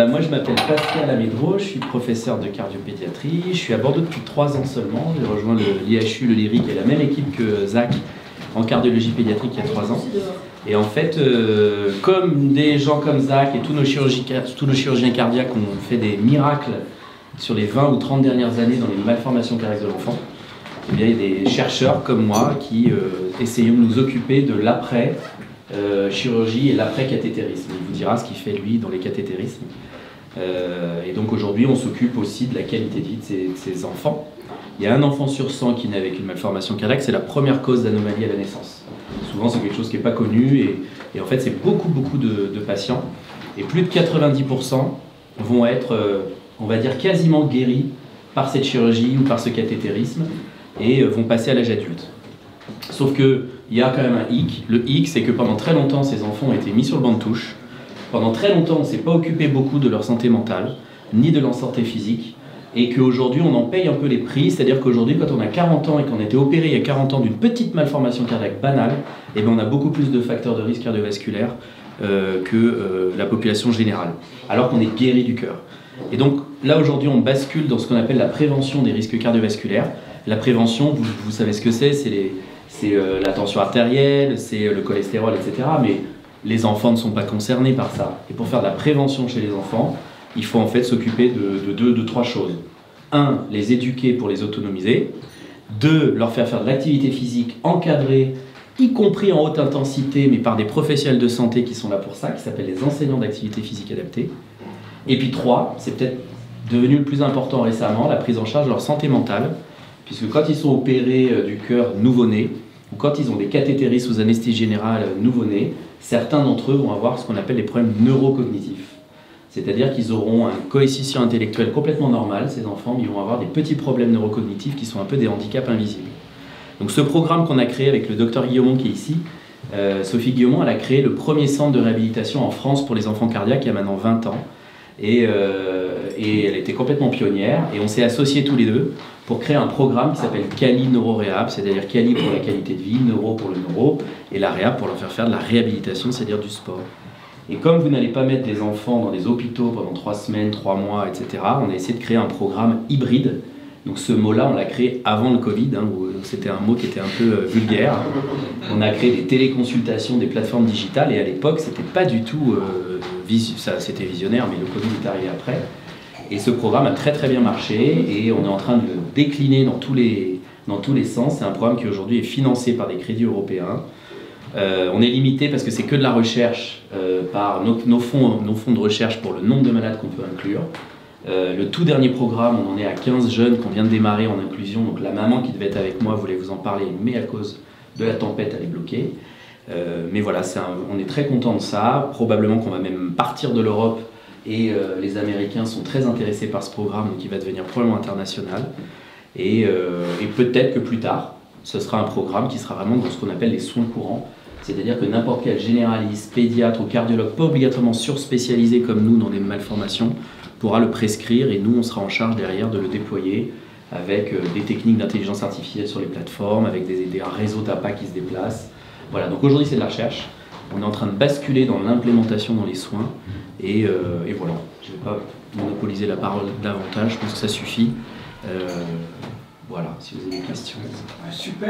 Moi je m'appelle Pascal Amédro, je suis professeur de cardiopédiatrie, je suis à Bordeaux depuis 3 ans seulement, j'ai rejoint l'IHU, le Lyric et la même équipe que Zach en cardiologie pédiatrique il y a 3 ans. Et en fait, comme des gens comme Zach et tous nos chirurgiens cardiaques ont fait des miracles sur les 20 ou 30 dernières années dans les malformations cardiaques de l'enfant, eh bien, il y a des chercheurs comme moi qui essayons de nous occuper de l'après chirurgie et l'après-cathétérisme. Il vous dira ce qu'il fait lui dans les cathétérismes. Et donc aujourd'hui on s'occupe aussi de la qualité de vie de ces enfants. Il y a un enfant sur 100 qui naît avec une malformation cardiaque, c'est la première cause d'anomalie à la naissance. Souvent c'est quelque chose qui n'est pas connu et en fait c'est beaucoup de patients. Et plus de 90% vont être, on va dire, quasiment guéris par cette chirurgie ou par ce cathétérisme et vont passer à l'âge adulte. Sauf qu'il y a quand même un hic. Le hic, c'est que pendant très longtemps, ces enfants ont été mis sur le banc de touche. Pendant très longtemps, on ne s'est pas occupé beaucoup de leur santé mentale, ni de leur santé physique, et qu'aujourd'hui, on en paye un peu les prix. C'est-à-dire qu'aujourd'hui, quand on a 40 ans et qu'on a été opéré il y a 40 ans d'une petite malformation cardiaque banale, eh bien, on a beaucoup plus de facteurs de risque cardiovasculaire que la population générale, alors qu'on est guéri du cœur. Et donc là, aujourd'hui, on bascule dans ce qu'on appelle la prévention des risques cardiovasculaires. La prévention, vous savez ce que c'est la tension artérielle, c'est le cholestérol, etc. Mais les enfants ne sont pas concernés par ça. Et pour faire de la prévention chez les enfants, il faut en fait s'occuper de 3 choses. 1, les éduquer pour les autonomiser. 2, leur faire de l'activité physique encadrée, y compris en haute intensité, mais par des professionnels de santé qui sont là pour ça, qui s'appellent les enseignants d'activité physique adaptée. Et puis 3, c'est peut-être devenu le plus important récemment, la prise en charge de leur santé mentale, puisque quand ils sont opérés du cœur nouveau-né, ou quand ils ont des cathétérismes sous anesthésie générale nouveau-nés, certains d'entre eux vont avoir ce qu'on appelle des problèmes neurocognitifs. C'est-à-dire qu'ils auront un coefficient intellectuel complètement normal, ces enfants, mais ils vont avoir des petits problèmes neurocognitifs qui sont un peu des handicaps invisibles. Donc ce programme qu'on a créé avec le docteur Guillaumont qui est ici, Sophie Guillaumont, elle a créé le premier centre de réhabilitation en France pour les enfants cardiaques il y a maintenant 20 ans. Et elle était complètement pionnière, et on s'est associés tous les deux pour créer un programme qui s'appelle Cali Neuro Réhab, c'est-à-dire Cali pour la qualité de vie, Neuro pour le neuro, et la Réhab pour leur faire de la réhabilitation, c'est-à-dire du sport. Et comme vous n'allez pas mettre des enfants dans des hôpitaux pendant 3 semaines, 3 mois, etc., on a essayé de créer un programme hybride. Donc ce mot-là, on l'a créé avant le Covid, où c'était un mot qui était un peu vulgaire. On a créé des téléconsultations, des plateformes digitales, et à l'époque, c'était pas du tout c'était visionnaire, mais le Covid est arrivé après. Et ce programme a très bien marché, et on est en train de le décliner dans tous les sens. C'est un programme qui aujourd'hui est financé par des crédits européens. On est limité parce que c'est que de la recherche par nos fonds de recherche pour le nombre de malades qu'on peut inclure. Le tout dernier programme, on en est à 15 jeunes qu'on vient de démarrer en inclusion. Donc la maman qui devait être avec moi voulait vous en parler, mais à cause de la tempête, elle est bloquée. Mais voilà, on est très content de ça. Probablement qu'on va même partir de l'Europe, et les Américains sont très intéressés par ce programme, donc il va devenir probablement international. Et peut-être que plus tard, ce sera un programme qui sera vraiment dans ce qu'on appelle les soins courants. C'est-à-dire que n'importe quel généraliste, pédiatre ou cardiologue, pas obligatoirement surspécialisé comme nous dans des malformations, pourra le prescrire, et nous on sera en charge derrière de le déployer avec des techniques d'intelligence artificielle sur les plateformes, avec des réseaux d'APA qui se déplacent. Voilà, donc aujourd'hui c'est de la recherche, on est en train de basculer dans l'implémentation dans les soins, et voilà, je ne vais pas monopoliser la parole davantage, je pense que ça suffit. Voilà, si vous avez des questions. Super.